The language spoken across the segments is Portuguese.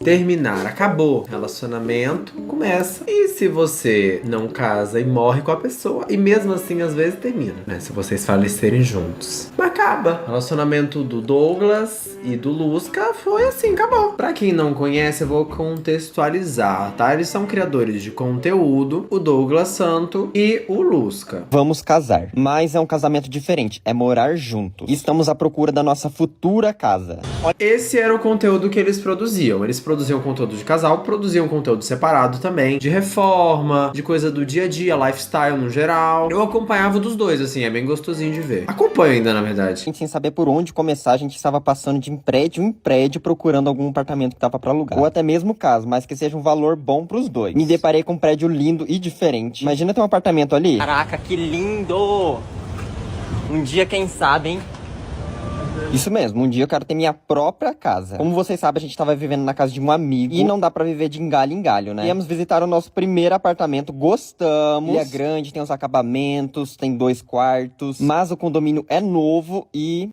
terminar, acabou. Relacionamento começa. E se você não casa e morre com a pessoa, e mesmo assim às vezes termina, né? Se vocês falecerem juntos. Mas acaba. O relacionamento do Douglas e do Lusca foi assim, acabou. Pra quem não conhece, eu vou contextualizar, tá? Eles são criadores de conteúdo, o Douglas Santo e o Lusca. Vamos casar, mas é um casamento diferente, é morar juntos. Estamos à procura da nossa futura casa. Esse era o conteúdo que eles produziam. Eles produziam conteúdo de casal, produziam conteúdo separado também, de reforma, de coisa do dia a dia, lifestyle no geral. Eu acompanhava dos dois, assim, é bem gostosinho de ver. Acompanho ainda, na verdade. Sem saber por onde começar, a gente estava passando de prédio em prédio procurando algum apartamento que tava pra alugar. Ou até mesmo casa, mas que seja um valor bom pros dois. Me deparei com um prédio lindo e diferente. Imagina ter um apartamento ali. Caraca, que lindo! Um dia, quem sabe, hein? Isso mesmo, um dia eu quero ter minha própria casa. Como vocês sabem, a gente tava vivendo na casa de um amigo. E não dá pra viver de galho em galho, né? Viemos visitar o nosso primeiro apartamento, gostamos. Ele é grande, tem os acabamentos, tem 2 quartos. Mas o condomínio é novo e...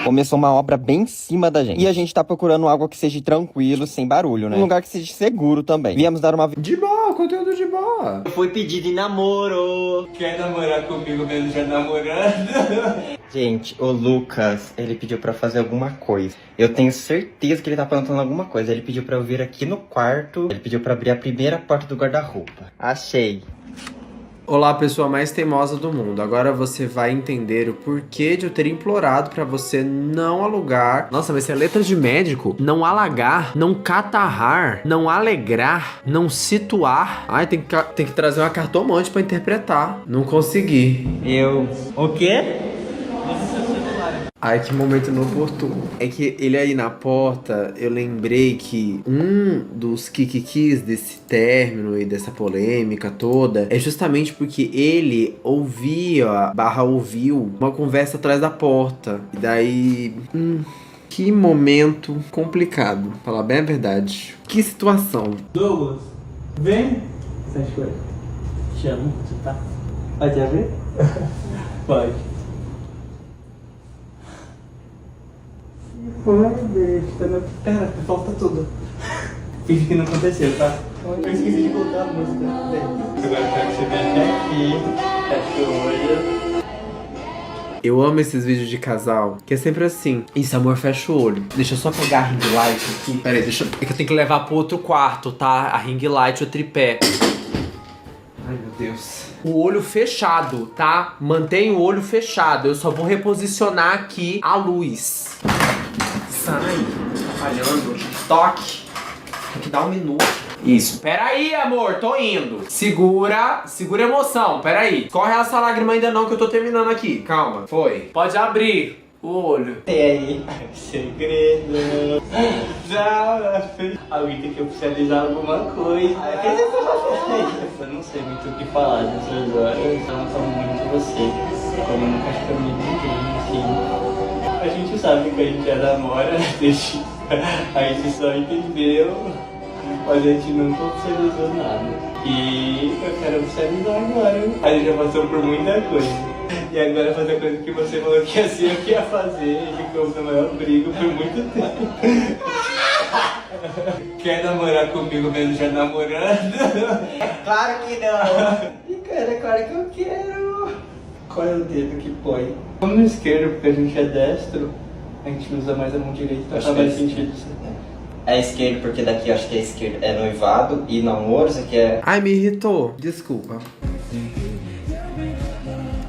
começou uma obra bem em cima da gente. E a gente tá procurando algo que seja tranquilo, sem barulho, né? Um lugar que seja seguro também. Viemos dar uma... De boa, conteúdo de boa. Foi pedido em namoro. Quer namorar comigo mesmo já namorando? Gente, o Lucas, ele pediu pra fazer alguma coisa. Eu tenho certeza que ele tá perguntando alguma coisa. Ele pediu pra eu vir aqui no quarto. Ele pediu pra abrir a primeira porta do guarda-roupa. Achei. Olá, pessoa mais teimosa do mundo. Agora você vai entender o porquê de eu ter implorado pra você não alugar. Nossa, vai ser letra de médico. Não alagar, não catarrar, não alegrar, não situar. Ai, tem que trazer uma cartomante pra interpretar. Não consegui. O quê? Ai, que momento inoportuno. É que ele aí na porta, eu lembrei que um dos kikikis desse término e dessa polêmica toda é justamente porque ele ouviu uma conversa atrás da porta. E daí... que momento complicado. Falar bem a verdade. Que situação. Douglas, vem. Você achou? Te amo, você tá? Pode abrir? Pode. Foi, besta. Pera, falta tudo. Finge que não aconteceu, tá? Eu esqueci de colocar a música. Agora eu quero que você venha até aqui. Fecha o olho. Eu amo esses vídeos de casal, que é sempre assim. Isso, amor, fecha o olho. Deixa eu só pegar a ring light aqui. Pera aí, é que eu tenho que levar pro outro quarto, tá? A ring light, o tripé. Ai, meu Deus. O olho fechado, tá? Mantenha o olho fechado. Eu só vou reposicionar aqui a luz. Sai. Falhando. Toque. Tem que dar 1 minuto. Isso. Peraí, amor. Tô indo. Segura a emoção. Peraí. Corre essa lágrima ainda não, que eu tô terminando aqui. Calma. Foi. Pode abrir o olho. E aí? Segredo. Já fez. Alguém tem que oficializar alguma coisa. Eu não sei muito o que falar nessas horas. Eu não falo muito você. Como eu nunca chamei ninguém, assim. A gente sabe que a gente já namora, a gente só entendeu, mas a gente nunca oficializou nada. E eu quero oficializar agora. A gente já passou por muita coisa. E agora fazer a coisa que você falou que ia ser, o que ia fazer, e ficou no maior brigo por muito tempo. Quer namorar comigo mesmo já namorando? É claro que não. E cara, é claro que eu quero. Qual é o dedo que põe? Vamos no esquerdo, porque a gente é destro. A gente usa mais a mão direita, então faz mais sentido. É esquerdo, porque daqui eu acho que é esquerdo. É noivado e namoro, isso aqui é... Ai, me irritou. Desculpa.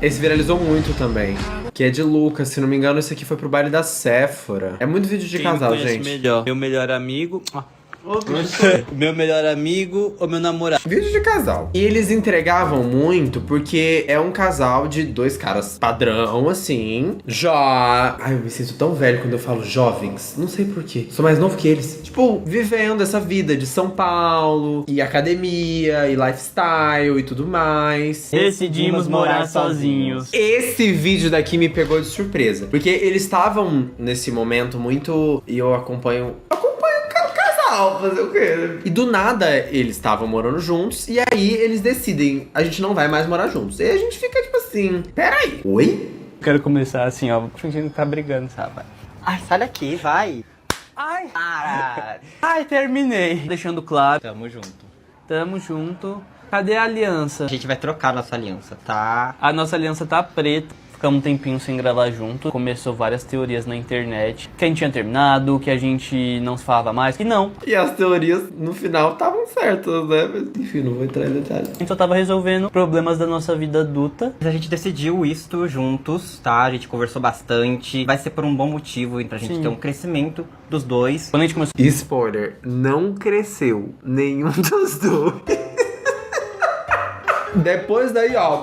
Esse viralizou muito também. Que é de Lucas, se não me engano, esse aqui foi pro baile da Séfora. É muito vídeo de casal, gente. Melhor. Meu melhor amigo. Meu melhor amigo ou meu namorado? Vídeo de casal. E eles entregavam muito porque é um casal de 2 caras padrão, assim. Ai, eu me sinto tão velho quando eu falo jovens. Não sei porquê. Sou mais novo que eles. Tipo, vivendo essa vida de São Paulo, e academia, e lifestyle e tudo mais. Decidimos morar sozinhos. Esse vídeo daqui me pegou de surpresa. Porque eles estavam nesse momento muito... E eu acompanho fazer o quê? E do nada eles estavam morando juntos. E aí eles decidem, a gente não vai mais morar juntos. E a gente fica tipo assim, peraí, oi? Quero começar assim, ó, fingindo que tá brigando, sabe? Ai, sai daqui, vai. Ai, Ah, ai, terminei. Deixando claro, tamo junto. tamo junto. Cadê a aliança? A gente vai trocar nossa aliança, tá? A nossa aliança tá preta. Ficamos um tempinho sem gravar junto. Começou várias teorias na internet. Que a gente tinha terminado, que a gente não se falava mais. E não. E as teorias no final estavam certas, né? Mas, enfim, não vou entrar em detalhes. A gente só tava resolvendo problemas da nossa vida adulta. A gente decidiu isto juntos, tá? A gente conversou bastante. Vai ser por um bom motivo pra gente Sim. ter um crescimento dos dois. Quando a gente começou Spoiler, não cresceu nenhum dos dois. Depois daí, ó,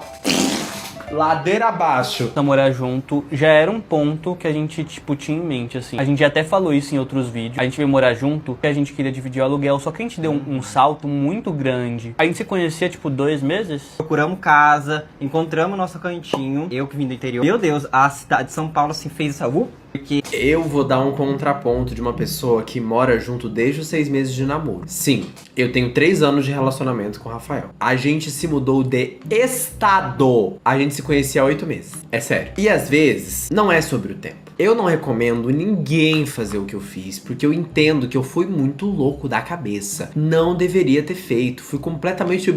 ladeira abaixo. a morar junto, já era um ponto que a gente, tipo, tinha em mente, assim. A gente até falou isso em outros vídeos. A gente veio morar junto porque a gente queria dividir o aluguel, só que a gente deu um salto muito grande. A gente se conhecia, tipo, 2 meses. Procuramos casa, encontramos nosso cantinho. Eu que vim do interior. Meu Deus, a cidade de São Paulo assim fez essa... Porque Eu vou dar um contraponto de uma pessoa que mora junto desde os 6 meses de namoro. Sim, eu tenho 3 anos de relacionamento com o Rafael. A gente se mudou de estado. A gente se conhecia há 8 meses. É sério. E às vezes, não é sobre o tempo. Eu não recomendo ninguém fazer o que eu fiz, porque eu entendo que eu fui muito louco da cabeça. Não deveria ter feito. Fui completamente...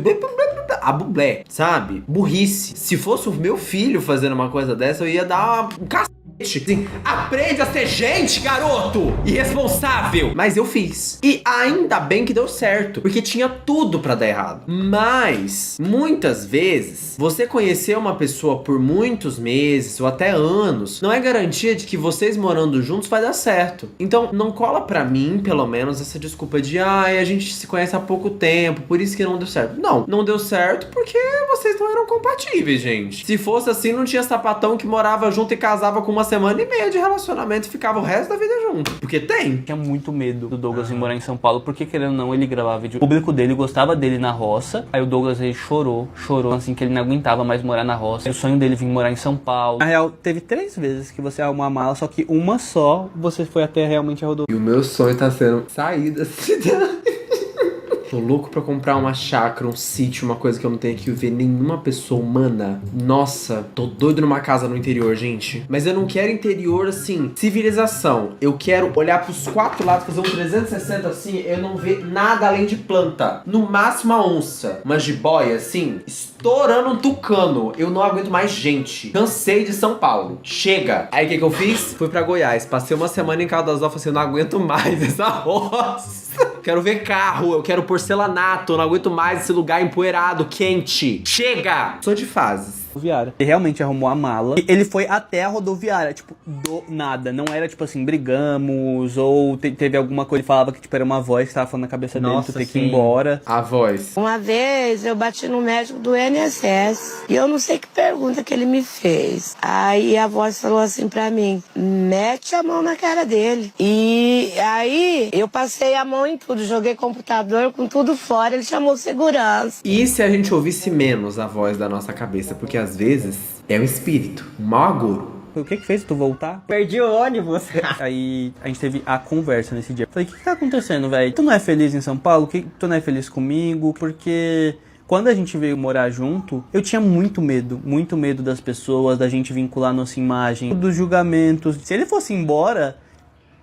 a bublé, sabe? Burrice. Se fosse o meu filho fazendo uma coisa dessa, eu ia dar um cacete. Assim, aprende a ser gente, garoto! Irresponsável! Mas eu fiz. E ainda bem que deu certo, porque tinha tudo pra dar errado. Mas, muitas vezes, você conhecer uma pessoa por muitos meses ou até anos, não é garantia de que vocês morando juntos vai dar certo. Então, não cola pra mim, pelo menos, essa desculpa de a gente se conhece há pouco tempo, por isso que não deu certo. Não, não deu certo porque vocês não eram compatíveis, gente. Se fosse assim, não tinha sapatão que morava junto e casava com uma semana e meia de relacionamento e ficava o resto da vida junto. Porque tem. Tinha muito medo do Douglas vir morar em São Paulo, porque querendo ou não, ele gravava vídeo. O público dele gostava dele na roça. Aí o Douglas, ele chorou, assim, que ele não aguentava mais morar na roça. E o sonho dele vir morar em São Paulo. Na real, teve 3 vezes que você arrumou a mala, só que uma só você foi até realmente a rodovia. E o meu sonho tá sendo sair da cidade. Tô louco pra comprar uma chácara, um sítio, uma coisa que eu não tenho que ver nenhuma pessoa humana. Nossa, tô doido numa casa no interior, gente. Mas eu não quero interior, assim, civilização. Eu quero olhar pros 4 lados, fazer um 360 assim, eu não ver nada além de planta. No máximo uma onça. Uma jiboia, assim, estourando um tucano. Eu não aguento mais gente. Cansei de São Paulo. Chega. Aí o que eu fiz? Fui pra Goiás. Passei uma semana em Caldas Novas, assim, eu não aguento mais essa roça. Quero ver carro, eu quero porcelanato, eu não aguento mais esse lugar empoeirado, quente. Chega! Sou de fases. Rodoviária. Ele realmente arrumou a mala. E ele foi até a rodoviária, tipo, do nada. Não era tipo assim, brigamos, ou teve alguma coisa. Ele falava que tipo, era uma voz que tava falando na cabeça dele, tu ter que ir embora. A voz. Uma vez eu bati no médico do INSS e eu não sei que pergunta que ele me fez. Aí a voz falou assim pra mim, mete a mão na cara dele. E aí eu passei a mão em tudo, joguei computador com tudo fora, ele chamou segurança. E se a gente ouvisse menos a voz da nossa cabeça? Porque às vezes é um espírito, um mau agouro. O que fez tu voltar? perdi o ônibus. Aí a gente teve a conversa nesse dia. Falei, o que tá acontecendo, velho? Tu não é feliz em São Paulo? Tu não é feliz comigo? Porque quando a gente veio morar junto, eu tinha muito medo das pessoas, da gente vincular nossa imagem, dos julgamentos. Se ele fosse embora,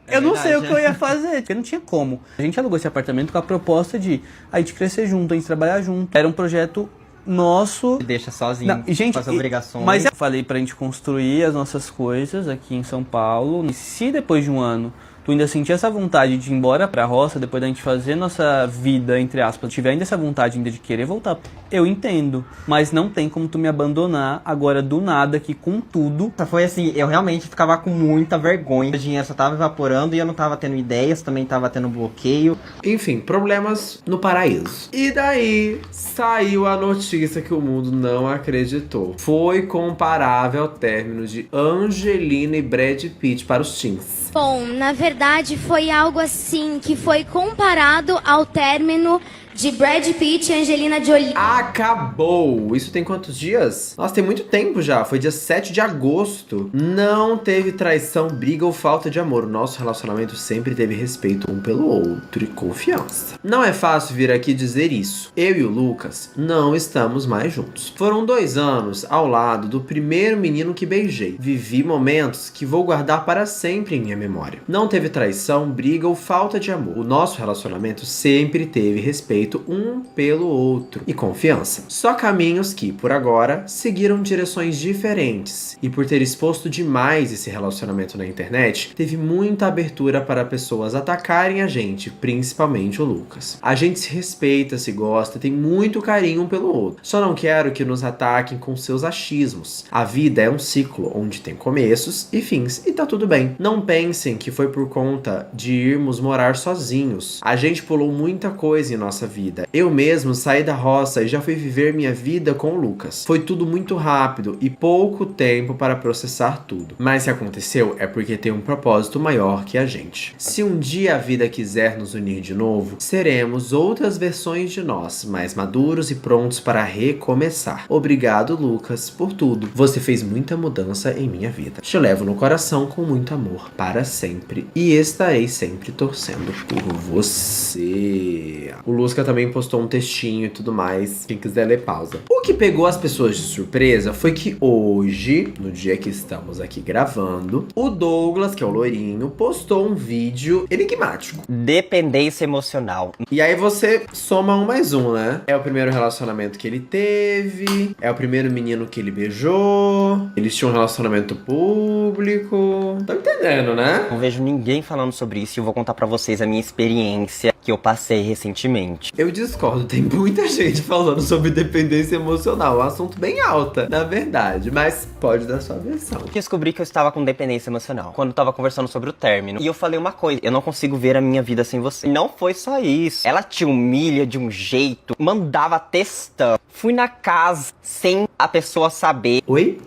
eu não sei o que eu ia fazer, porque não tinha como. A gente alugou esse apartamento com a proposta de a gente crescer junto, a gente trabalhar junto. Era um projeto nosso. Deixa sozinho, gente, com as obrigações. Mas eu falei pra gente construir as nossas coisas aqui em São Paulo. E se depois de um ano tu ainda sentir essa vontade de ir embora pra roça, depois da gente fazer nossa vida, entre aspas, tiver ainda essa vontade ainda de querer voltar, eu entendo. Mas não tem como tu me abandonar agora do nada aqui com tudo. Foi assim, eu realmente ficava com muita vergonha. O dinheiro só tava evaporando e eu não tava tendo ideias, também tava tendo bloqueio. Enfim, problemas no paraíso. E daí saiu a notícia que o mundo não acreditou. Foi comparável ao término de Angelina e Brad Pitt para os teens. Bom, na verdade foi algo assim que foi comparado ao término de Brad Pitt e Angelina Jolie. Acabou! Isso tem quantos dias? Nossa, tem muito tempo já. Foi dia 7 de agosto. Não teve traição, briga ou falta de amor. O nosso relacionamento sempre teve respeito um pelo outro e confiança. Não é fácil vir aqui dizer isso. Eu e o Lucas não estamos mais juntos. Foram 2 anos ao lado do primeiro menino que beijei. Vivi momentos que vou guardar para sempre em minha memória. Não teve traição, briga ou falta de amor. O nosso relacionamento sempre teve respeito um pelo outro e confiança. Só caminhos que, por agora, seguiram direções diferentes. E por ter exposto demais esse relacionamento na internet, teve muita abertura para pessoas atacarem a gente, principalmente o Lucas. A gente se respeita, se gosta, tem muito carinho um pelo outro. Só não quero que nos ataquem com seus achismos. A vida é um ciclo onde tem começos e fins, e tá tudo bem. Não pensem que foi por conta de irmos morar sozinhos. A gente pulou muita coisa em nossa vida. Eu mesmo saí da roça e já fui viver minha vida com o Lucas. Foi tudo muito rápido e pouco tempo para processar tudo. Mas se aconteceu é porque tem um propósito maior que a gente. Se um dia a vida quiser nos unir de novo, seremos outras versões de nós, mais maduros e prontos para recomeçar. Obrigado, Lucas, por tudo. Você fez muita mudança em minha vida. Te levo no coração com muito amor para sempre e estarei sempre torcendo por você. O Lusca também postou um textinho e tudo mais. Quem quiser ler, pausa. O que pegou as pessoas de surpresa foi que hoje, no dia que estamos aqui gravando, o Douglas, que é o loirinho, postou um vídeo enigmático. Dependência emocional. E aí você soma um mais um, né? É o primeiro relacionamento que ele teve, é o primeiro menino que ele beijou, eles tinham um relacionamento público. Tá entendendo, né? Não vejo ninguém falando sobre isso e eu vou contar pra vocês a minha experiência que eu passei recentemente. Eu discordo, tem muita gente falando sobre dependência emocional, um assunto bem alta, na verdade, mas pode dar sua versão. Descobri que eu estava com dependência emocional quando eu tava conversando sobre o término. E eu falei uma coisa: eu não consigo ver a minha vida sem você. E não foi só isso. Ela te humilha de um jeito, mandava textão. Fui na casa sem a pessoa saber. Oi?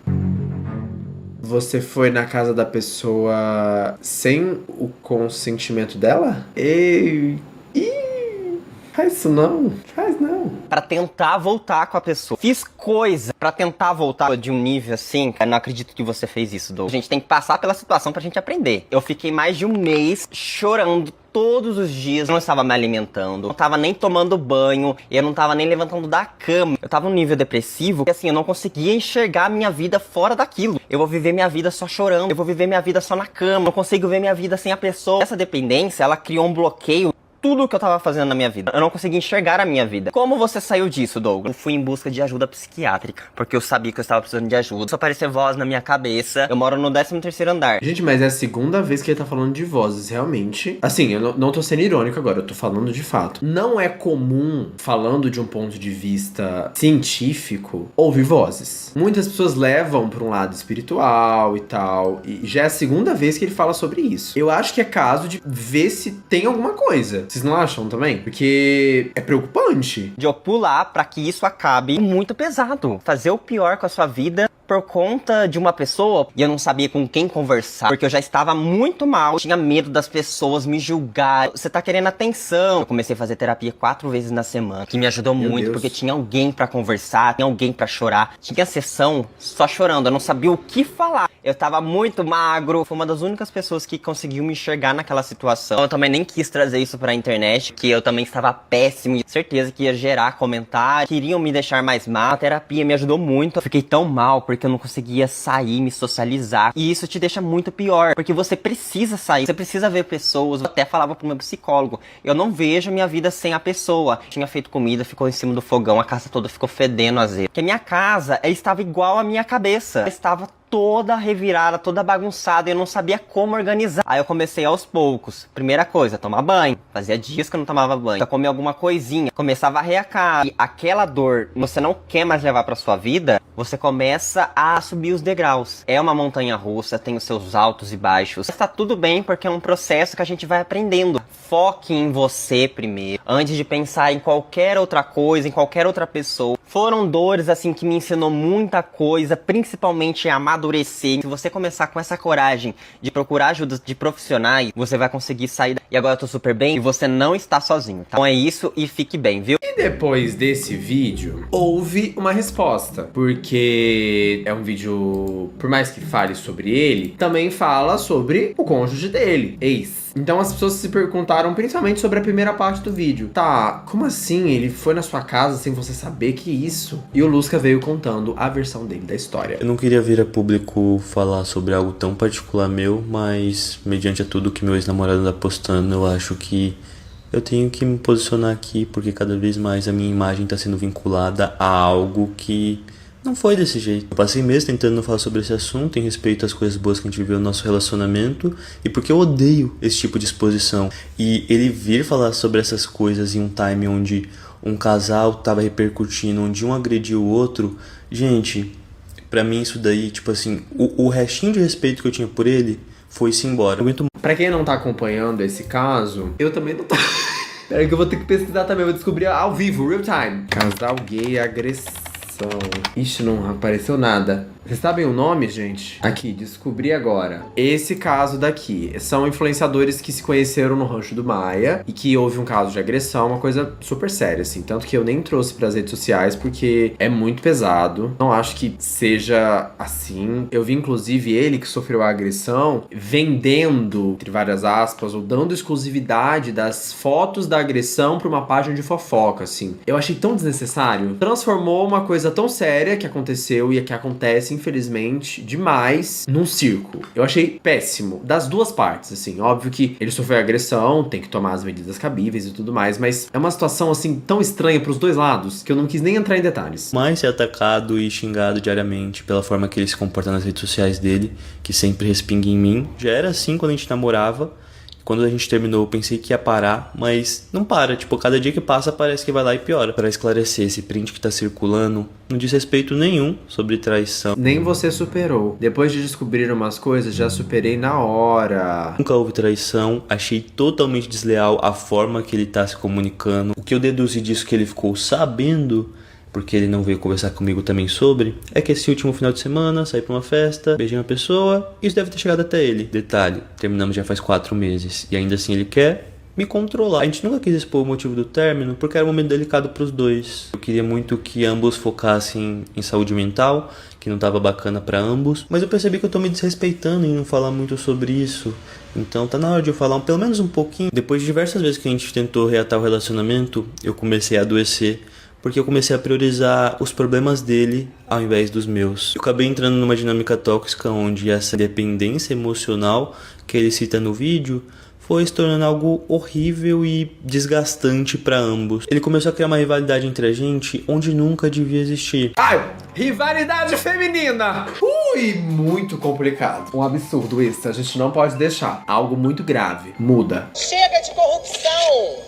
Você foi na casa da pessoa sem o consentimento dela? Faz isso não. Faz não. Pra tentar voltar com a pessoa. Fiz coisa pra tentar voltar de um nível assim. Eu não acredito que você fez isso, Douglas. A gente tem que passar pela situação pra gente aprender. Eu fiquei mais de um mês chorando todos os dias. Eu não estava me alimentando, não estava nem tomando banho, eu não estava nem levantando da cama. Eu estava num nível depressivo que assim, eu não conseguia enxergar a minha vida fora daquilo. Eu vou viver minha vida só chorando, eu vou viver minha vida só na cama, não consigo ver minha vida sem a pessoa. Essa dependência, ela criou um bloqueio tudo que eu tava fazendo na minha vida. Eu não conseguia enxergar a minha vida. Como você saiu disso, Douglas? Eu fui em busca de ajuda psiquiátrica, porque eu sabia que eu estava precisando de ajuda. Só aparecer voz na minha cabeça. Eu moro no 13º andar. Gente, mas é a segunda vez que ele tá falando de vozes, realmente. Assim, eu não tô sendo irônico agora, eu tô falando de fato. Não é comum, falando de um ponto de vista científico, ouvir vozes. Muitas pessoas levam pra um lado espiritual e tal, e já é a segunda vez que ele fala sobre isso. Eu acho que é caso de ver se tem alguma coisa. Vocês não acham também? Porque é preocupante. De eu pular pra que isso acabe muito pesado. Fazer o pior com a sua vida por conta de uma pessoa e eu não sabia com quem conversar, porque eu já estava muito mal, eu tinha medo das pessoas me julgar. Você tá querendo atenção. Eu comecei a fazer terapia 4 vezes na semana, que me ajudou muito, porque tinha alguém pra conversar, tinha alguém pra chorar. Tinha sessão só chorando, eu não sabia o que falar. Eu tava muito magro, foi uma das únicas pessoas que conseguiu me enxergar naquela situação. Eu também nem quis trazer isso pra internet, que eu também estava péssimo, e certeza que ia gerar comentários, queriam me deixar mais mal. A terapia me ajudou muito, eu fiquei tão mal, porque eu não conseguia sair, me socializar. E isso te deixa muito pior, porque você precisa sair, você precisa ver pessoas. Eu até falava pro meu psicólogo, eu não vejo minha vida sem a pessoa. Tinha feito comida, ficou em cima do fogão, a casa toda ficou fedendo azedo. Porque a minha casa, ela estava igual à minha cabeça. Ela estava toda revirada, toda bagunçada, e eu não sabia como organizar. Aí eu comecei aos poucos. Primeira coisa, tomar banho. Fazia dias que eu não tomava banho. Eu comia alguma coisinha, começava a varrer a casa. E aquela dor, você não quer mais levar pra sua vida, você começa a subir os degraus. É uma montanha russa, tem os seus altos e baixos. Mas tá tudo bem, porque é um processo que a gente vai aprendendo. Foque em você primeiro, antes de pensar em qualquer outra coisa, em qualquer outra pessoa. Foram dores, assim, que me ensinou muita coisa, principalmente a amadurecer. Se você começar com essa coragem de procurar ajuda de profissionais, você vai conseguir sair. E agora eu tô super bem e você não está sozinho, tá? Então é isso e fique bem, viu? E depois desse vídeo, houve uma resposta. Porque é um vídeo, por mais que fale sobre ele, também fala sobre o cônjuge dele, ex. Então as pessoas se perguntaram principalmente sobre a primeira parte do vídeo. Tá, como assim? Ele foi na sua casa sem você saber? Que isso? E o Lusca veio contando a versão dele da história. Eu não queria vir a público falar sobre algo tão particular meu, mas mediante a tudo que meu ex-namorado tá postando, eu acho que eu tenho que me posicionar aqui, porque cada vez mais a minha imagem tá sendo vinculada a algo que não foi desse jeito. Eu passei meses tentando não falar sobre esse assunto em respeito às coisas boas que a gente viveu no nosso relacionamento e porque eu odeio esse tipo de exposição. E ele vir falar sobre essas coisas em um time onde um casal tava repercutindo, onde um agrediu o outro, gente, pra mim isso daí, tipo assim, o restinho de respeito que eu tinha por ele foi-se embora. Pra quem não tá acompanhando esse caso, eu também não tô. Peraí que eu vou ter que pesquisar também, vou descobrir ao vivo, real time. Casal gay agressão. Ixi, não apareceu nada. Vocês sabem o nome, gente? Aqui, descobri agora. Esse caso daqui são influenciadores que se conheceram no Rancho do Maia e que houve um caso de agressão, uma coisa super séria, assim. Tanto que eu nem trouxe pras redes sociais porque é muito pesado. Não acho que seja assim. Eu vi, inclusive, ele que sofreu a agressão vendendo, entre várias aspas, ou dando exclusividade das fotos da agressão pra uma página de fofoca, assim. Eu achei tão desnecessário. Transformou uma coisa tão séria que aconteceu e que acontece, infelizmente, demais num circo. Eu achei péssimo. Das duas partes, assim. Óbvio que ele sofreu agressão, tem que tomar as medidas cabíveis e tudo mais, mas é uma situação, assim, tão estranha pros dois lados que eu não quis nem entrar em detalhes. Mas ser atacado e xingado diariamente pela forma que ele se comporta nas redes sociais dele, que sempre respinga em mim. Já era assim quando a gente namorava. Quando a gente terminou, eu pensei que ia parar, mas não para. Tipo, cada dia que passa parece que vai lá e piora. Pra esclarecer, esse print que tá circulando não diz respeito nenhum sobre traição. Nem você superou. Depois de descobrir umas coisas, já superei na hora. Nunca houve traição, achei totalmente desleal a forma que ele tá se comunicando. O que eu deduzi disso que ele ficou sabendo, porque ele não veio conversar comigo também sobre, é que esse último final de semana, saí pra uma festa, beijei uma pessoa, isso deve ter chegado até ele. Detalhe, terminamos já faz 4 meses, e ainda assim ele quer me controlar. A gente nunca quis expor o motivo do término, porque era um momento delicado pros dois. Eu queria muito que ambos focassem em saúde mental, que não tava bacana pra ambos, mas eu percebi que eu tô me desrespeitando em não falar muito sobre isso. Então tá na hora de eu falar pelo menos um pouquinho. Depois de diversas vezes que a gente tentou reatar o relacionamento, eu comecei a adoecer, porque eu comecei a priorizar os problemas dele ao invés dos meus. Eu acabei entrando numa dinâmica tóxica onde essa dependência emocional que ele cita no vídeo foi se tornando algo horrível e desgastante para ambos. Ele começou a criar uma rivalidade entre a gente onde nunca devia existir. Ai, rivalidade feminina! Ui, muito complicado. Um absurdo isso, a gente não pode deixar. Algo muito grave. Muda. Chega de corrupção!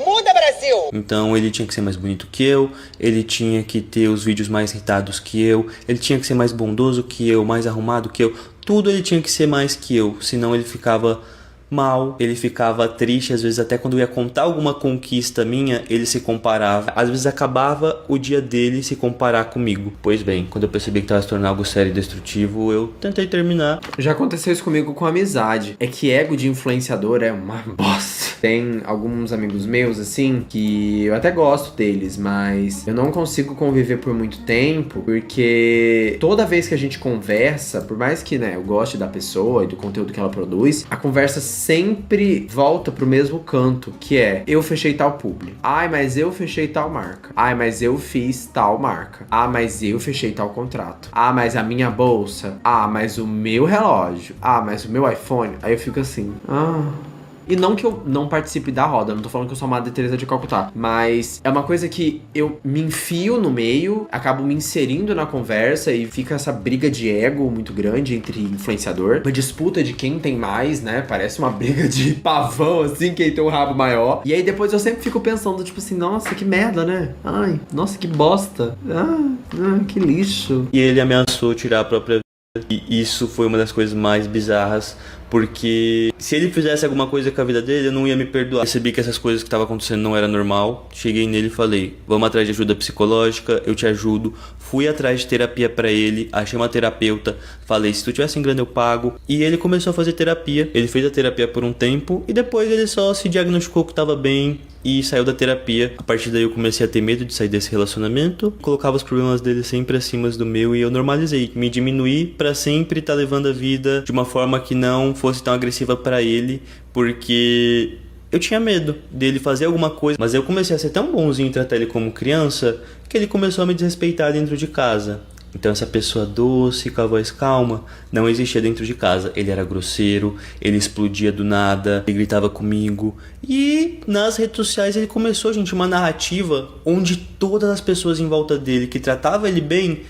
Muda, Brasil! Então ele tinha que ser mais bonito que eu, ele tinha que ter os vídeos mais irritados que eu, ele tinha que ser mais bondoso que eu, mais arrumado que eu. Tudo ele tinha que ser mais que eu, senão ele ficava mal, ele ficava triste, às vezes até quando eu ia contar alguma conquista minha, ele se comparava. Às vezes acabava o dia dele se comparar comigo. Pois bem, quando eu percebi que estava se tornando algo sério e destrutivo, eu tentei terminar. Já aconteceu isso comigo com amizade. É que ego de influenciador é uma bosta. Tem alguns amigos meus, assim, que eu até gosto deles, mas eu não consigo conviver por muito tempo, porque toda vez que a gente conversa, por mais que, né, eu goste da pessoa e do conteúdo que ela produz, a conversa sempre volta pro mesmo canto, que é: eu fechei tal publi. Ai, mas eu fechei tal marca. Ai, mas eu fiz tal marca. Ah, mas eu fechei tal contrato. Ah, mas a minha bolsa. Ah, mas o meu relógio. Ah, mas o meu iPhone. Aí eu fico assim, E não que eu não participe da roda, não tô falando que eu sou uma Madre Teresa de Calcutá, mas é uma coisa que eu me enfio no meio, acabo me inserindo na conversa e fica essa briga de ego muito grande entre influenciador, uma disputa de quem tem mais, né? Parece uma briga de pavão, assim, quem tem um rabo maior. E aí depois eu sempre fico pensando, tipo assim, nossa, que merda, né? Ai, nossa, que bosta. Que lixo. E ele ameaçou tirar a própria E isso foi uma das coisas mais bizarras, porque se ele fizesse alguma coisa com a vida dele, eu não ia me perdoar. Percebi que essas coisas que estavam acontecendo não era normal. Cheguei nele e falei, vamos atrás de ajuda psicológica, eu te ajudo. Fui atrás de terapia pra ele, achei uma terapeuta, falei, se tu tiver sem grana eu pago. E ele começou a fazer terapia. Ele fez a terapia por um tempo e depois ele só se diagnosticou que tava bem e saiu da terapia. A partir daí eu comecei a ter medo de sair desse relacionamento. Colocava os problemas dele sempre acima do meu e eu normalizei. Me diminuí pra sempre estar levando a vida de uma forma que não fosse tão agressiva pra ele, porque eu tinha medo dele fazer alguma coisa. Mas eu comecei a ser tão bonzinho em tratar ele como criança que ele começou a me desrespeitar dentro de casa. Então essa pessoa doce, com a voz calma, não existia dentro de casa. Ele era grosseiro, ele explodia do nada, ele gritava comigo. E nas redes sociais ele começou, gente, uma narrativa onde todas as pessoas em volta dele que tratavam ele bem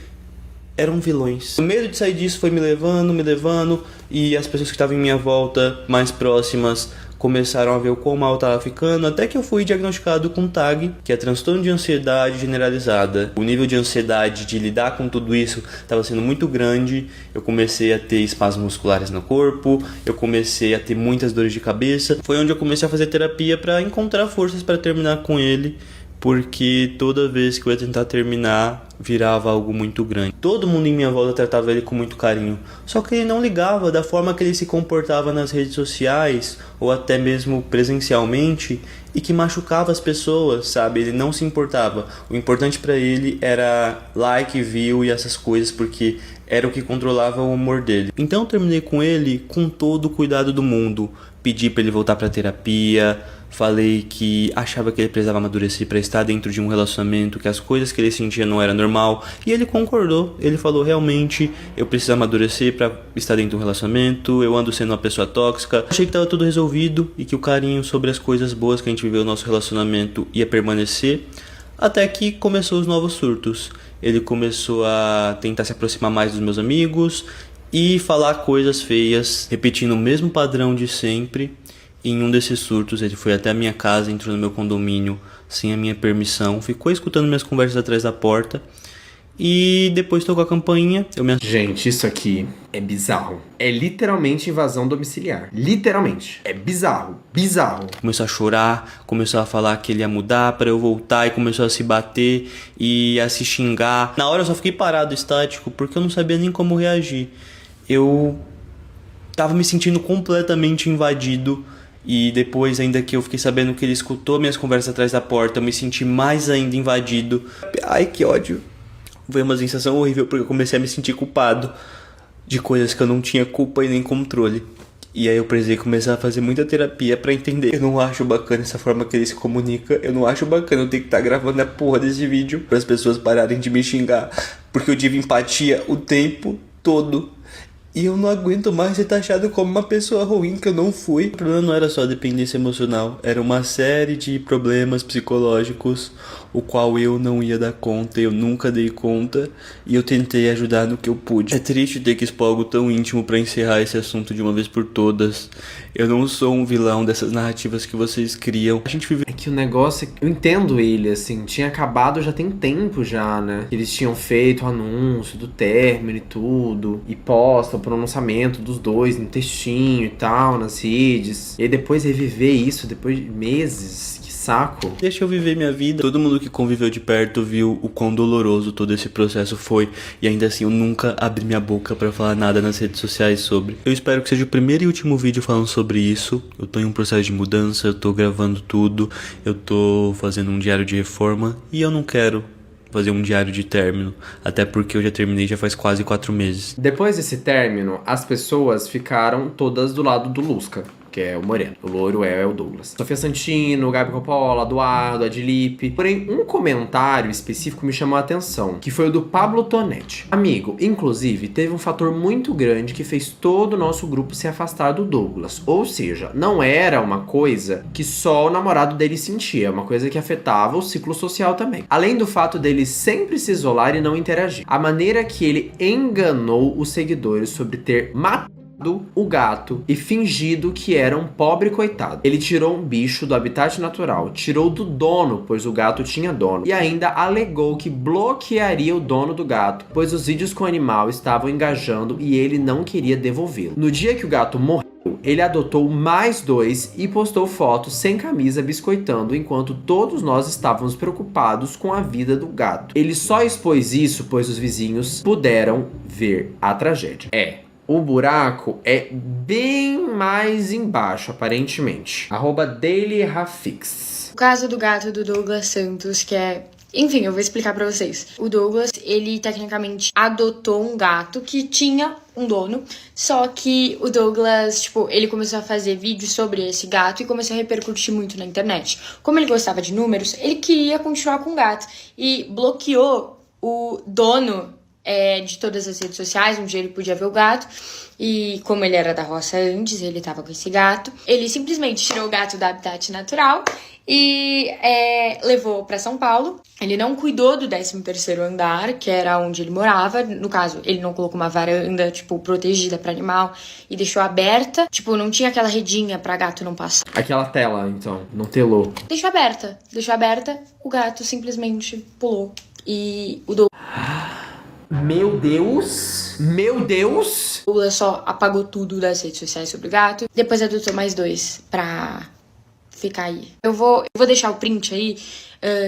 eram vilões. O medo de sair disso foi me levando, e as pessoas que estavam em minha volta, mais próximas, começaram a ver o quão mal eu tava ficando, até que eu fui diagnosticado com TAG, que é transtorno de ansiedade generalizada. O nível de ansiedade de lidar com tudo isso estava sendo muito grande. Eu comecei a ter espasmos musculares no corpo, eu comecei a ter muitas dores de cabeça. Foi onde eu comecei a fazer terapia para encontrar forças para terminar com ele, porque toda vez que eu ia tentar terminar, virava algo muito grande. Todo mundo em minha volta tratava ele com muito carinho, só que ele não ligava da forma que ele se comportava nas redes sociais, ou até mesmo presencialmente, e que machucava as pessoas, sabe? Ele não se importava. O importante pra ele era like, view e essas coisas, porque era o que controlava o humor dele. Então eu terminei com ele com todo o cuidado do mundo. Pedi pra ele voltar pra terapia, falei que achava que ele precisava amadurecer para estar dentro de um relacionamento, que as coisas que ele sentia não era normal, e ele concordou. Ele falou, realmente, eu preciso amadurecer para estar dentro de um relacionamento, eu ando sendo uma pessoa tóxica. Achei que estava tudo resolvido e que o carinho sobre as coisas boas que a gente viveu no nosso relacionamento ia permanecer, até que começou os novos surtos. Ele começou a tentar se aproximar mais dos meus amigos e falar coisas feias, repetindo o mesmo padrão de sempre. Em um desses surtos, ele foi até a minha casa, entrou no meu condomínio sem a minha permissão, ficou escutando minhas conversas atrás da porta e depois tocou a campainha. Gente, isso aqui é bizarro. É literalmente invasão domiciliar. Literalmente. É bizarro. Bizarro. Começou a chorar, começou a falar que ele ia mudar pra eu voltar e começou a se bater e a se xingar. Na hora eu só fiquei parado, estático, porque eu não sabia nem como reagir. Eu tava me sentindo completamente invadido. E depois, ainda que eu fiquei sabendo que ele escutou minhas conversas atrás da porta, eu me senti mais ainda invadido. Ai, que ódio. Foi uma sensação horrível, porque eu comecei a me sentir culpado de coisas que eu não tinha culpa e nem controle. E aí eu precisei começar a fazer muita terapia pra entender. Eu não acho bacana essa forma que ele se comunica. Eu não acho bacana eu ter que estar gravando a porra desse vídeo para as pessoas pararem de me xingar, porque eu tive empatia o tempo todo. E eu não aguento mais ser taxado como uma pessoa ruim, que eu não fui. O problema não era só a dependência emocional, era uma série de problemas psicológicos, o qual eu não ia dar conta, eu nunca dei conta, e eu tentei ajudar no que eu pude. É triste ter que expor algo tão íntimo pra encerrar esse assunto de uma vez por todas. Eu não sou um vilão dessas narrativas que vocês criam. A gente vive... É que o negócio, eu entendo ele, assim, tinha acabado já tem tempo já, né? Eles tinham feito o anúncio do término e tudo, e posta o pronunciamento dos dois no textinho e tal, nas redes. E aí depois reviver isso, depois de meses, que saco. Deixa eu viver minha vida. Todo mundo que conviveu de perto viu o quão doloroso todo esse processo foi, e ainda assim eu nunca abri minha boca pra falar nada nas redes sociais sobre. Eu espero que seja o primeiro e último vídeo falando sobre isso. Eu tô em um processo de mudança, eu tô gravando tudo, eu tô fazendo um diário de reforma, e eu não quero fazer um diário de término, até porque eu já terminei já faz quase 4 meses. Depois desse término, as pessoas ficaram todas do lado do Lusca, que é o moreno. O loiro é o Douglas. Sofia Santino, Gabi Coppola, Eduardo, Adilipe. Porém, um comentário específico me chamou a atenção, que foi o do Pablo Tonetti. Amigo, inclusive, teve um fator muito grande que fez todo o nosso grupo se afastar do Douglas. Ou seja, não era uma coisa que só o namorado dele sentia, uma coisa que afetava o ciclo social também. Além do fato dele sempre se isolar e não interagir. A maneira que ele enganou os seguidores sobre ter matado o gato e fingido que era um pobre coitado. Ele tirou um bicho do habitat natural, tirou do dono, pois o gato tinha dono, e ainda alegou que bloquearia o dono do gato, pois os vídeos com o animal estavam engajando e ele não queria devolvê-lo. No dia que o gato morreu, ele adotou mais 2 e postou fotos sem camisa biscoitando enquanto todos nós estávamos preocupados com a vida do gato. Ele só expôs isso pois os vizinhos puderam ver a tragédia. O buraco é bem mais embaixo, aparentemente. @DailyRafix. O caso do gato do Douglas Santos, que é... Enfim, eu vou explicar pra vocês. O Douglas, ele tecnicamente adotou um gato que tinha um dono, só que o Douglas, tipo, ele começou a fazer vídeos sobre esse gato e começou a repercutir muito na internet. Como ele gostava de números, ele queria continuar com o gato e bloqueou o dono de todas as redes sociais, onde ele podia ver o gato. E como ele era da roça antes, ele tava com esse gato. Ele simplesmente tirou o gato do habitat natural e levou pra São Paulo. Ele não cuidou do 13º andar, que era onde ele morava. No caso, ele não colocou uma varanda, tipo, protegida pra animal e deixou aberta. Tipo, não tinha aquela redinha pra gato não passar. Aquela tela, então, não telou. Deixou aberta, o gato simplesmente pulou. E o Meu Deus! Meu Deus! O Douglas só apagou tudo das redes sociais sobre o gato. Depois adotou mais 2 pra ficar aí. Eu vou deixar o print aí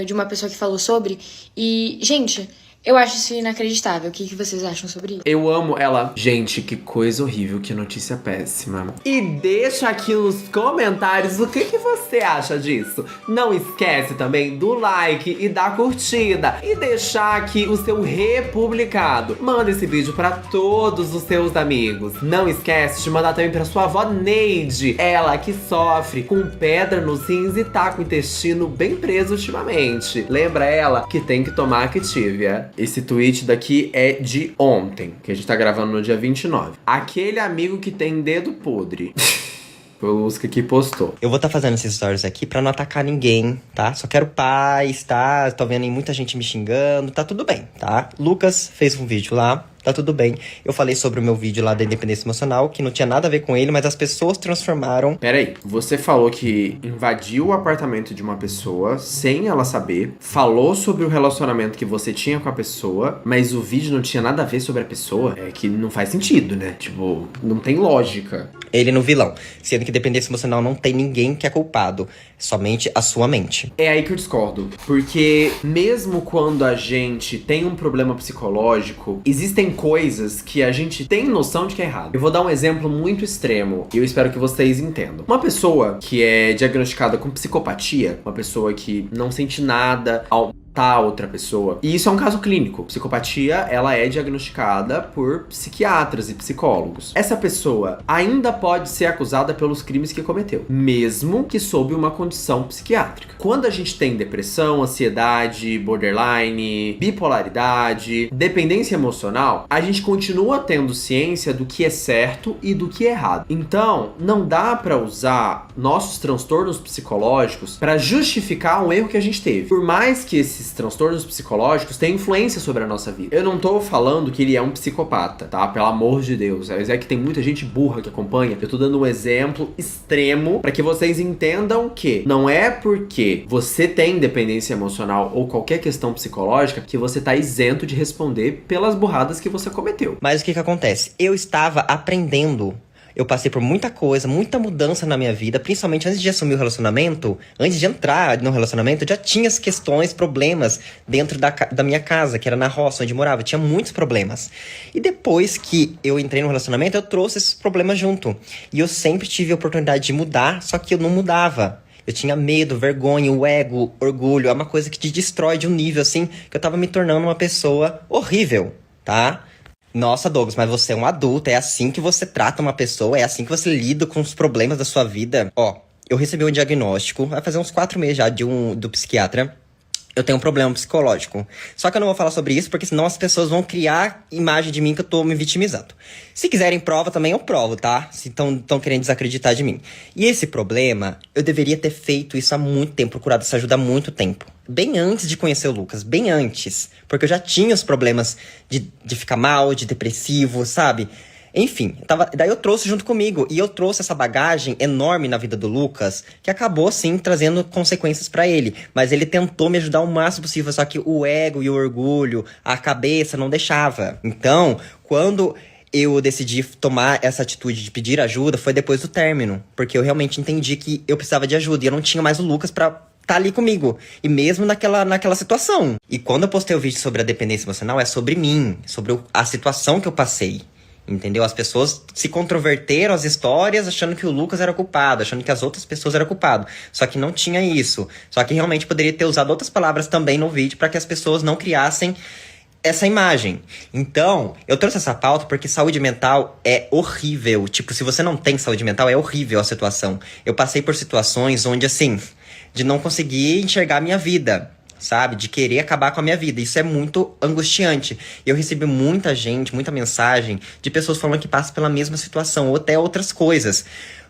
de uma pessoa que falou sobre. E, gente, eu acho isso inacreditável. O que vocês acham sobre isso? Eu amo ela. Gente, que coisa horrível, que notícia péssima. E deixa aqui nos comentários o que você acha disso. Não esquece também do like e da curtida. E deixar aqui o seu republicado. Manda esse vídeo pra todos os seus amigos. Não esquece de mandar também pra sua avó Neide. Ela que sofre com pedra nos rins e tá com o intestino bem preso ultimamente. Lembra ela que tem que tomar Activia. Esse tweet daqui é de ontem, que a gente tá gravando no dia 29. Aquele amigo que tem dedo podre. Foi o Lusca que postou. Eu vou estar fazendo esses stories aqui pra não atacar ninguém, tá? Só quero paz, tá? Tô vendo aí muita gente me xingando, tá tudo bem, tá? Lucas fez um vídeo lá, tá tudo bem. Eu falei sobre o meu vídeo lá da independência emocional, que não tinha nada a ver com ele, mas as pessoas transformaram... Peraí, você falou que invadiu o apartamento de uma pessoa sem ela saber, falou sobre o relacionamento que você tinha com a pessoa, mas o vídeo não tinha nada a ver sobre a pessoa? É que não faz sentido, né? Tipo, não tem lógica. Ele no vilão, sendo que dependência emocional não tem ninguém que é culpado, somente a sua mente. É aí que eu discordo, porque mesmo quando a gente tem um problema psicológico, existem coisas que a gente tem noção de que é errado. Eu vou dar um exemplo muito extremo e eu espero que vocês entendam. Uma pessoa que é diagnosticada com psicopatia, uma pessoa que não sente nada ao matar outra pessoa. E isso é um caso clínico. Psicopatia, ela é diagnosticada por psiquiatras e psicólogos. Essa pessoa ainda pode ser acusada pelos crimes que cometeu, mesmo que sob uma condição psiquiátrica. Quando a gente tem depressão, ansiedade, borderline, bipolaridade, dependência emocional, a gente continua tendo ciência do que é certo e do que é errado. Então, não dá pra usar nossos transtornos psicológicos pra justificar um erro que a gente teve. Por mais que esses transtornos psicológicos têm influência sobre a nossa vida. Eu não tô falando que ele é um psicopata, tá? Pelo amor de Deus. É que tem muita gente burra que acompanha. Eu tô dando um exemplo extremo pra que vocês entendam que não é porque você tem dependência emocional ou qualquer questão psicológica que você tá isento de responder pelas burradas que você cometeu. Mas o que acontece? Eu estava aprendendo. Eu passei por muita coisa, muita mudança na minha vida, principalmente antes de assumir o relacionamento, antes de entrar no relacionamento, eu já tinha as questões, problemas dentro da minha casa, que era na roça, onde eu morava. Eu tinha muitos problemas. E depois que eu entrei no relacionamento, eu trouxe esses problemas junto. E eu sempre tive a oportunidade de mudar, só que eu não mudava. Eu tinha medo, vergonha, o ego, orgulho. É uma coisa que te destrói de um nível, assim, que eu tava me tornando uma pessoa horrível, tá? Nossa, Douglas, mas você é um adulto, é assim que você trata uma pessoa, é assim que você lida com os problemas da sua vida. Ó, eu recebi um diagnóstico, vai fazer uns 4 meses já, do psiquiatra. Eu tenho um problema psicológico. Só que eu não vou falar sobre isso, porque senão as pessoas vão criar imagem de mim que eu tô me vitimizando. Se quiserem prova, também eu provo, tá? Se estão querendo desacreditar de mim. E esse problema, eu deveria ter feito isso há muito tempo, procurado essa ajuda há muito tempo. Bem antes de conhecer o Lucas, bem antes. Porque eu já tinha os problemas de ficar mal, de depressivo, sabe? Enfim, daí eu trouxe junto comigo. E eu trouxe essa bagagem enorme na vida do Lucas, que acabou, sim, trazendo consequências pra ele. Mas ele tentou me ajudar o máximo possível, só que o ego e o orgulho, a cabeça não deixava. Então, quando eu decidi tomar essa atitude de pedir ajuda, foi depois do término. Porque eu realmente entendi que eu precisava de ajuda. E eu não tinha mais o Lucas pra tá ali comigo. E mesmo naquela situação. E quando eu postei o vídeo sobre a dependência emocional, é sobre mim. Sobre a situação que eu passei. Entendeu? As pessoas se controverteram as histórias achando que o Lucas era culpado, achando que as outras pessoas eram culpado. Só que não tinha isso. Só que realmente poderia ter usado outras palavras também no vídeo para que as pessoas não criassem essa imagem. Então, eu trouxe essa pauta porque saúde mental é horrível. Tipo, se você não tem saúde mental, é horrível a situação. Eu passei por situações onde, assim, de não conseguir enxergar a minha vida, sabe? De querer acabar com a minha vida. Isso é muito angustiante. Eu recebi muita mensagem de pessoas falando que passam pela mesma situação, ou até outras coisas.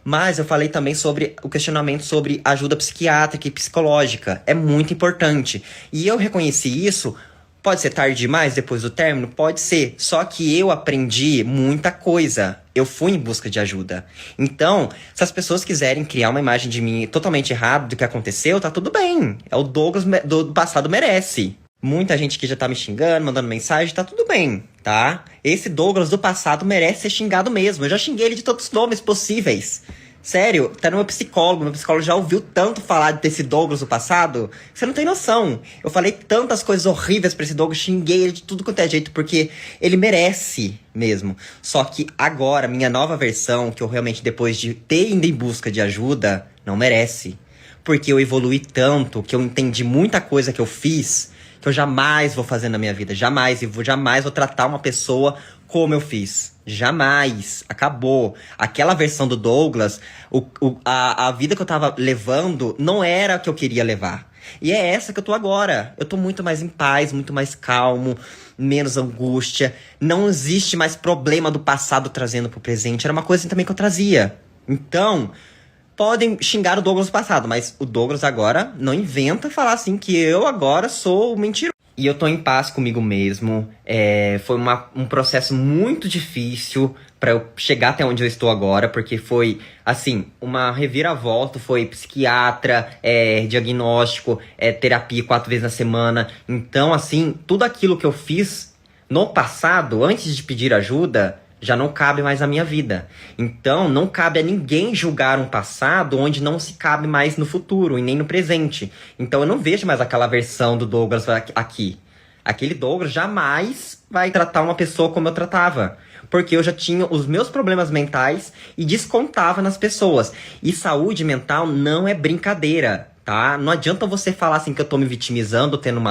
Mas eu falei também sobre o questionamento sobre ajuda psiquiátrica e psicológica. É muito importante. E eu reconheci isso. Pode ser tarde demais depois do término? Pode ser. Só que eu aprendi muita coisa. Eu fui em busca de ajuda. Então, se as pessoas quiserem criar uma imagem de mim totalmente errada do que aconteceu, tá tudo bem. É o Douglas do passado merece. Muita gente que já tá me xingando, mandando mensagem, tá tudo bem, tá? Esse Douglas do passado merece ser xingado mesmo. Eu já xinguei ele de todos os nomes possíveis. Sério, tá no meu psicólogo já ouviu tanto falar desse Douglas do passado, você não tem noção. Eu falei tantas coisas horríveis pra esse Douglas, xinguei ele de tudo quanto é jeito, porque ele merece mesmo. Só que agora, minha nova versão, que eu realmente, depois de ter ido em busca de ajuda, não merece. Porque eu evolui tanto, que eu entendi muita coisa que eu fiz, que eu jamais vou fazer na minha vida. Jamais vou tratar uma pessoa como eu fiz. Jamais. Acabou. Aquela versão do Douglas, a vida que eu tava levando não era a que eu queria levar. E é essa que eu tô agora. Eu tô muito mais em paz, muito mais calmo, menos angústia. Não existe mais problema do passado trazendo pro presente. Era uma coisa assim também que eu trazia. Então, podem xingar o Douglas do passado, mas o Douglas agora não inventa falar assim que eu agora sou mentiroso. E eu tô em paz comigo mesmo. Foi um processo muito difícil pra eu chegar até onde eu estou agora, porque foi, assim, uma reviravolta. Foi psiquiatra, diagnóstico, terapia 4 vezes na semana. Então, assim, tudo aquilo que eu fiz no passado, antes de pedir ajuda, já não cabe mais na minha vida. Então, não cabe a ninguém julgar um passado onde não se cabe mais no futuro e nem no presente. Então, eu não vejo mais aquela versão do Douglas aqui. Aquele Douglas jamais vai tratar uma pessoa como eu tratava. Porque eu já tinha os meus problemas mentais e descontava nas pessoas. E saúde mental não é brincadeira, tá? Não adianta você falar assim que eu tô me vitimizando, tendo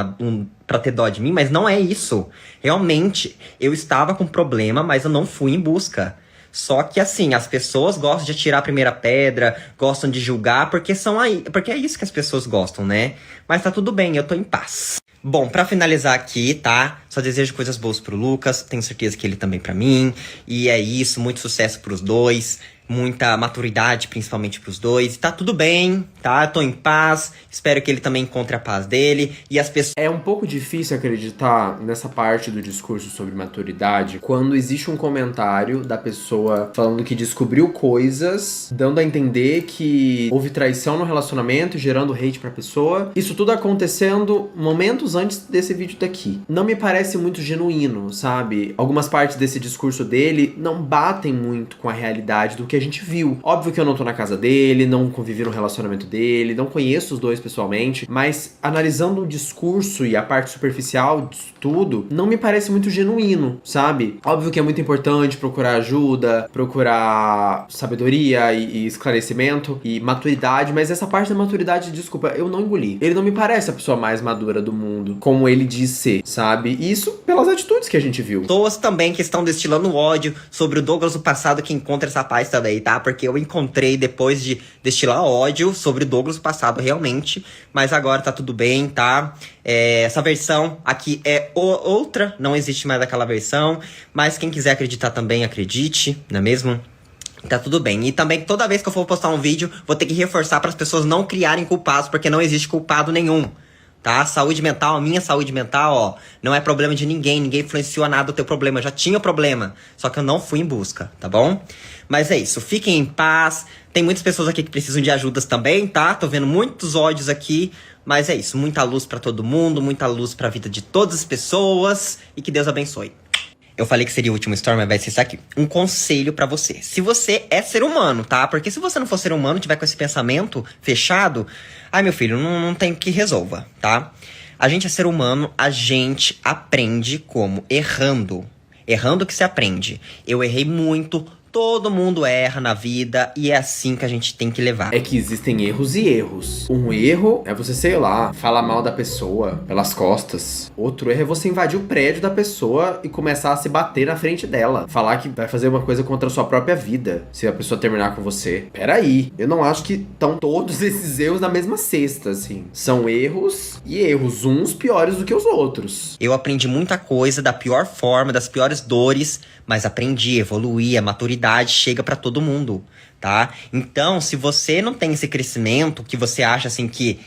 pra ter dó de mim, mas não é isso. Realmente, eu estava com problema, mas eu não fui em busca. Só que assim, as pessoas gostam de atirar a primeira pedra, gostam de julgar, porque é isso que as pessoas gostam, né? Mas tá tudo bem, eu tô em paz. Bom, pra finalizar aqui, tá? Só desejo coisas boas pro Lucas, tenho certeza que ele também pra mim. E é isso, muito sucesso pros dois. Muita maturidade, principalmente pros dois. Tá tudo bem, tá? Tô em paz. Espero que ele também encontre a paz dele. E as pessoas... É um pouco difícil acreditar nessa parte do discurso sobre maturidade quando existe um comentário da pessoa falando que descobriu coisas, dando a entender que houve traição no relacionamento, gerando hate pra pessoa. Isso tudo acontecendo momentos antes desse vídeo daqui. Não me parece muito genuíno, sabe? Algumas partes desse discurso dele não batem muito com a realidade do que a gente viu. Óbvio que eu não tô na casa dele, não convivi no relacionamento dele, não conheço os dois pessoalmente, mas analisando o discurso e a parte superficial disso tudo, não me parece muito genuíno, sabe? Óbvio que é muito importante procurar ajuda, procurar sabedoria e esclarecimento e maturidade, mas essa parte da maturidade, desculpa, eu não engoli. Ele não me parece a pessoa mais madura do mundo, como ele diz ser, sabe? E isso pelas atitudes que a gente viu. Pessoas também que estão destilando ódio sobre o Douglas do passado que encontra essa paz também, tá? Porque eu encontrei depois de destilar ódio sobre o Douglas do passado, realmente. Mas agora tá tudo bem, tá? Essa versão aqui é outra, não existe mais aquela versão. Mas quem quiser acreditar também, acredite, não é mesmo? Tá tudo bem. E também, toda vez que eu for postar um vídeo, vou ter que reforçar para as pessoas não criarem culpados, porque não existe culpado nenhum. tá? Saúde mental, a minha saúde mental, ó, não é problema de ninguém influenciou nada do teu problema, eu já tinha problema, só que eu não fui em busca, tá bom? Mas é isso, fiquem em paz, tem muitas pessoas aqui que precisam de ajudas também, tá? Tô vendo muitos ódios aqui, mas é isso, muita luz pra todo mundo, muita luz pra vida de todas as pessoas e que Deus abençoe. Eu falei que seria o último story, mas vai ser isso aqui. Um conselho pra você. Se você é ser humano, tá? Porque se você não for ser humano, tiver com esse pensamento fechado, ai, meu filho, não tem que resolva, tá? A gente é ser humano, a gente aprende como? Errando. Errando que se aprende. Eu errei muito. Todo mundo erra na vida e é assim que a gente tem que levar. É que existem erros e erros. Um erro é você, sei lá, falar mal da pessoa pelas costas. Outro erro é você invadir o prédio da pessoa e começar a se bater na frente dela. Falar que vai fazer uma coisa contra a sua própria vida, se a pessoa terminar com você. Peraí, eu não acho que estão todos esses erros na mesma cesta, assim. São erros e erros, uns piores do que os outros. Eu aprendi muita coisa da pior forma, das piores dores, mas aprendi, evoluí, a maturidade chega pra todo mundo, tá? Então, se você não tem esse crescimento, que você acha, assim, que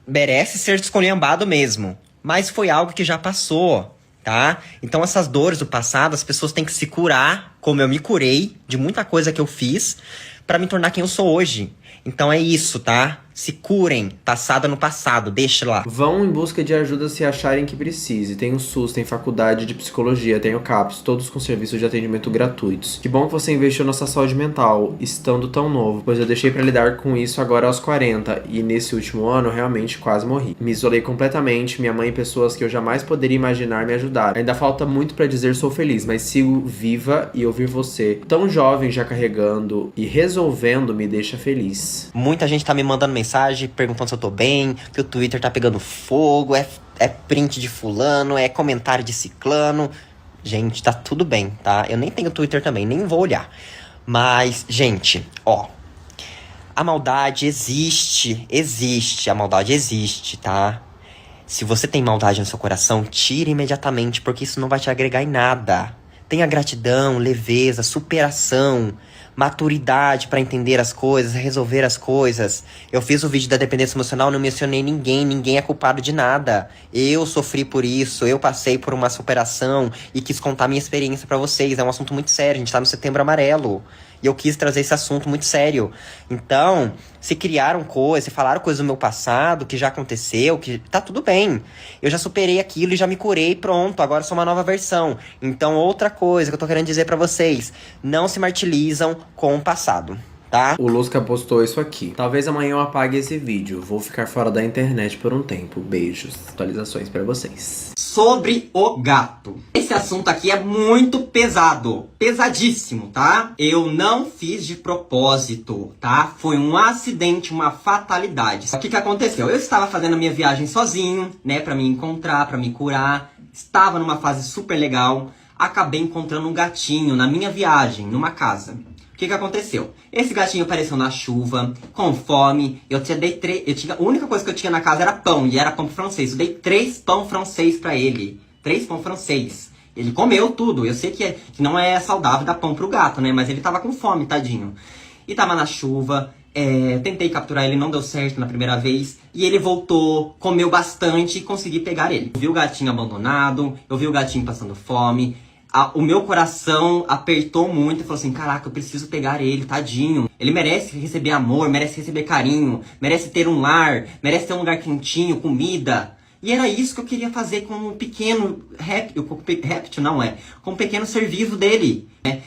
merece ser descolhambado mesmo, mas foi algo que já passou, tá? Então, essas dores do passado, as pessoas têm que se curar, como eu me curei de muita coisa que eu fiz, pra me tornar quem eu sou hoje. Então é isso, tá? Se curem, passado no passado, deixa lá. Vão em busca de ajuda se acharem que precise. Tem o SUS, tem faculdade de psicologia, tem o CAPS, todos com serviços de atendimento gratuitos. Que bom que você investiu na sua saúde mental, estando tão novo, pois eu deixei pra lidar com isso agora aos 40, e nesse último ano realmente quase morri. Me isolei completamente, minha mãe e pessoas que eu jamais poderia imaginar me ajudaram. Ainda falta muito pra dizer sou feliz, mas sigo viva e ouvir você, tão jovem já carregando e resolvendo, me deixa feliz. Muita gente tá me mandando mensagem, perguntando se eu tô bem, que o Twitter tá pegando fogo, é print de fulano, é comentário de ciclano. Gente, tá tudo bem, tá? Eu nem tenho Twitter também, nem vou olhar. Mas, gente, ó, a maldade existe, a maldade existe, tá? Se você tem maldade no seu coração, tire imediatamente, porque isso não vai te agregar em nada. Tenha gratidão, leveza, superação, maturidade pra entender as coisas, resolver as coisas. Eu fiz o vídeo da dependência emocional, não mencionei ninguém é culpado de nada. Eu sofri por isso, eu passei por uma superação e quis contar minha experiência pra vocês. É um assunto muito sério, a gente tá no Setembro Amarelo. E eu quis trazer esse assunto muito sério. Então, se criaram coisas, se falaram coisas do meu passado, que já aconteceu, que tá tudo bem. Eu já superei aquilo e já me curei, pronto, agora sou uma nova versão. Então, outra coisa que eu tô querendo dizer pra vocês, não se martirizam com o passado, tá? O Lusca postou isso aqui. Talvez amanhã eu apague esse vídeo. Vou ficar fora da internet por um tempo. Beijos. Atualizações pra vocês. Sobre o gato. Esse assunto aqui é muito pesado. Pesadíssimo, tá? Eu não fiz de propósito, tá? Foi um acidente, uma fatalidade. O que aconteceu? Eu estava fazendo a minha viagem sozinho, né? Pra me encontrar, pra me curar. Estava numa fase super legal. Acabei encontrando um gatinho na minha viagem, numa casa. O que aconteceu? Esse gatinho apareceu na chuva, com fome. A única coisa que eu tinha na casa era pão, e era pão francês. Eu dei 3 pão francês pra ele. 3 pão francês. Ele comeu tudo. Eu sei que não é saudável dar pão pro gato, né? Mas ele tava com fome, tadinho. E tava na chuva. Tentei capturar ele, não deu certo na primeira vez. E ele voltou, comeu bastante e consegui pegar ele. Eu vi o gatinho abandonado, eu vi o gatinho passando fome. O meu coração apertou muito e falou assim, caraca, eu preciso pegar ele, tadinho. Ele merece receber amor, merece receber carinho, merece ter um lar, merece ter um lugar quentinho, comida. E era isso que eu queria fazer com um pequeno réptil, com um pequeno ser vivo dele, né?